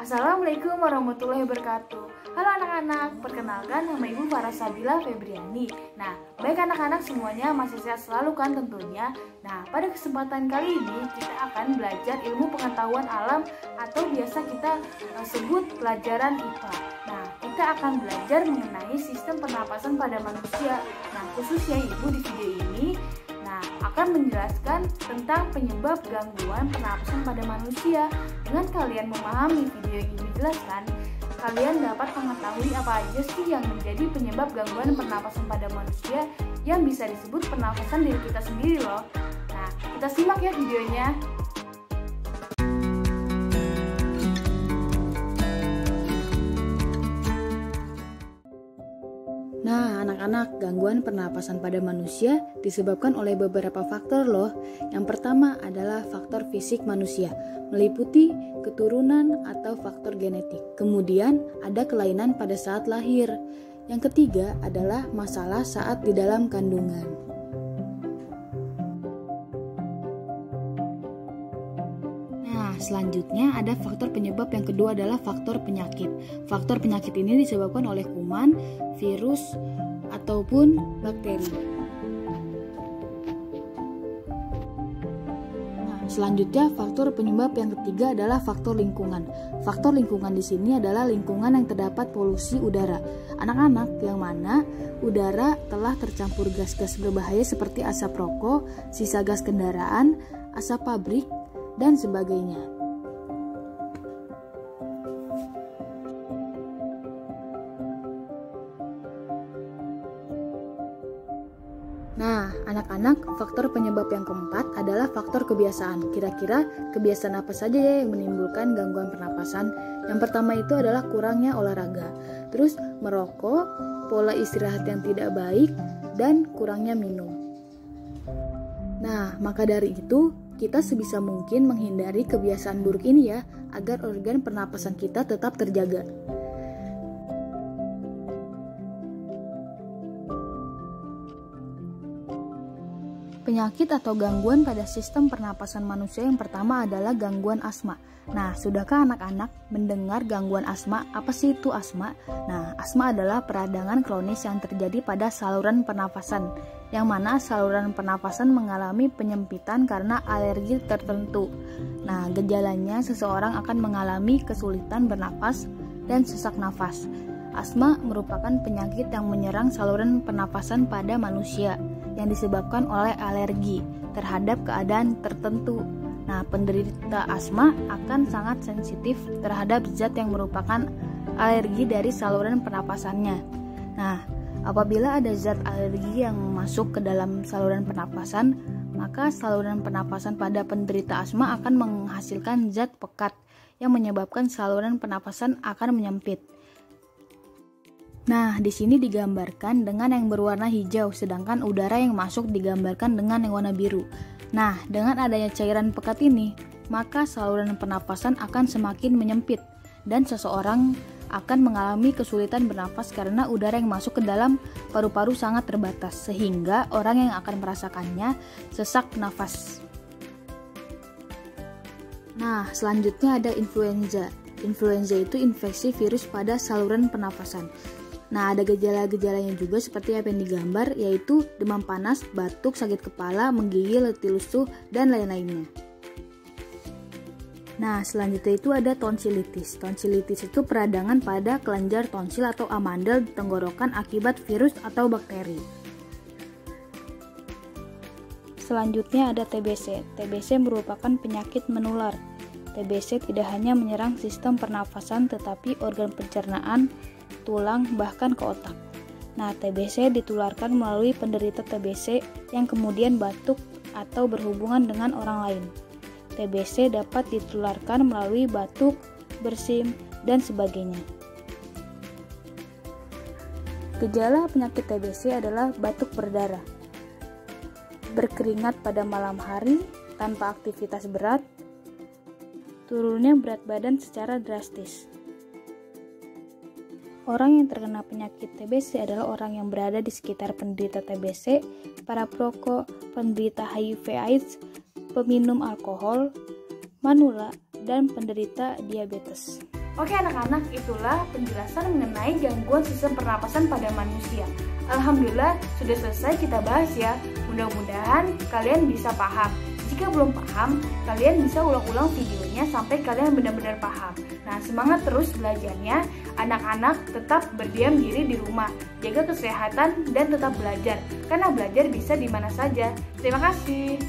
Assalamualaikum warahmatullahi wabarakatuh. Halo anak-anak, perkenalkan nama Ibu Farasabila Febriani. Nah, baik anak-anak semuanya masih sehat selalu kan tentunya. Nah, pada kesempatan kali ini kita akan belajar ilmu pengetahuan alam atau biasa kita sebut pelajaran IPA. Nah, kita akan belajar mengenai sistem pernapasan pada manusia. Nah, khususnya Ibu di video ini akan menjelaskan tentang penyebab gangguan pernapasan pada manusia. Dengan kalian memahami video yang Ibu jelaskan, kalian dapat mengetahui apa aja sih yang menjadi penyebab gangguan pernapasan pada manusia yang bisa disebut pernapasan diri kita sendiri loh. Nah, kita simak ya videonya. Nah, anak-anak, gangguan pernapasan pada manusia disebabkan oleh beberapa faktor loh. Yang pertama adalah faktor fisik manusia, meliputi keturunan atau faktor genetik. Kemudian ada kelainan pada saat lahir. Yang ketiga adalah masalah saat di dalam kandungan. Selanjutnya ada faktor penyebab yang kedua adalah faktor penyakit. Faktor penyakit ini disebabkan oleh kuman, virus, ataupun bakteri. Selanjutnya faktor penyebab yang ketiga adalah faktor lingkungan. Faktor lingkungan di sini adalah lingkungan yang terdapat polusi udara. Anak-anak, yang mana udara telah tercampur gas-gas berbahaya seperti asap rokok, sisa gas kendaraan, asap pabrik, dan sebagainya. Nah, anak-anak, faktor penyebab yang keempat adalah faktor kebiasaan. Kira-kira kebiasaan apa saja ya yang menimbulkan gangguan pernapasan? Yang pertama itu adalah kurangnya olahraga, terus merokok, pola istirahat yang tidak baik, dan kurangnya minum. Nah, maka dari itu, kita sebisa mungkin menghindari kebiasaan buruk ini ya, agar organ pernapasan kita tetap terjaga. Penyakit atau gangguan pada sistem pernapasan manusia yang pertama adalah gangguan asma. Nah, sudahkah anak-anak mendengar gangguan asma? Apa sih itu asma? Nah, asma adalah peradangan kronis yang terjadi pada saluran pernapasan, yang mana saluran pernapasan mengalami penyempitan karena alergi tertentu. Nah, gejalanya seseorang akan mengalami kesulitan bernapas dan sesak nafas. Asma merupakan penyakit yang menyerang saluran pernapasan pada manusia yang disebabkan oleh alergi terhadap keadaan tertentu. Nah, penderita asma akan sangat sensitif terhadap zat yang merupakan alergi dari saluran pernapasannya. Nah, apabila ada zat alergi yang masuk ke dalam saluran pernapasan, maka saluran pernapasan pada penderita asma akan menghasilkan zat pekat yang menyebabkan saluran pernapasan akan menyempit. Nah, di sini digambarkan dengan yang berwarna hijau, sedangkan udara yang masuk digambarkan dengan yang warna biru. Nah, dengan adanya cairan pekat ini, maka saluran pernapasan akan semakin menyempit dan seseorang akan mengalami kesulitan bernapas karena udara yang masuk ke dalam paru-paru sangat terbatas, sehingga orang yang akan merasakannya sesak nafas. Nah, selanjutnya ada influenza. Influenza itu infeksi virus pada saluran pernapasan. Nah, ada gejala-gejalanya juga seperti apa yang digambar, yaitu demam panas, batuk, sakit kepala, menggigil, letih lesu, dan lain-lainnya. Nah, selanjutnya itu ada tonsilitis. Tonsilitis itu peradangan pada kelenjar tonsil atau amandel di tenggorokan akibat virus atau bakteri. Selanjutnya ada TBC. TBC merupakan penyakit menular. TBC tidak hanya menyerang sistem pernafasan tetapi organ pencernaan, tulang, bahkan ke otak. Nah, TBC ditularkan melalui penderita TBC yang kemudian batuk atau berhubungan dengan orang lain. TBC dapat ditularkan melalui batuk, bersin, dan sebagainya. Gejala penyakit TBC adalah batuk berdarah, berkeringat pada malam hari tanpa aktivitas berat, turunnya berat badan secara drastis. Orang yang terkena penyakit TBC adalah orang yang berada di sekitar penderita TBC, para perokok, penderita HIV/AIDS, peminum alkohol, manula, dan penderita diabetes. Oke anak-anak, itulah penjelasan mengenai gangguan sistem pernapasan pada manusia. Alhamdulillah sudah selesai kita bahas ya. Mudah-mudahan kalian bisa paham. Jika belum paham, kalian bisa ulang-ulang videonya sampai kalian benar-benar paham. Nah, semangat terus belajarnya. Anak-anak tetap berdiam diri di rumah, jaga kesehatan dan tetap belajar. Karena belajar bisa di mana saja. Terima kasih.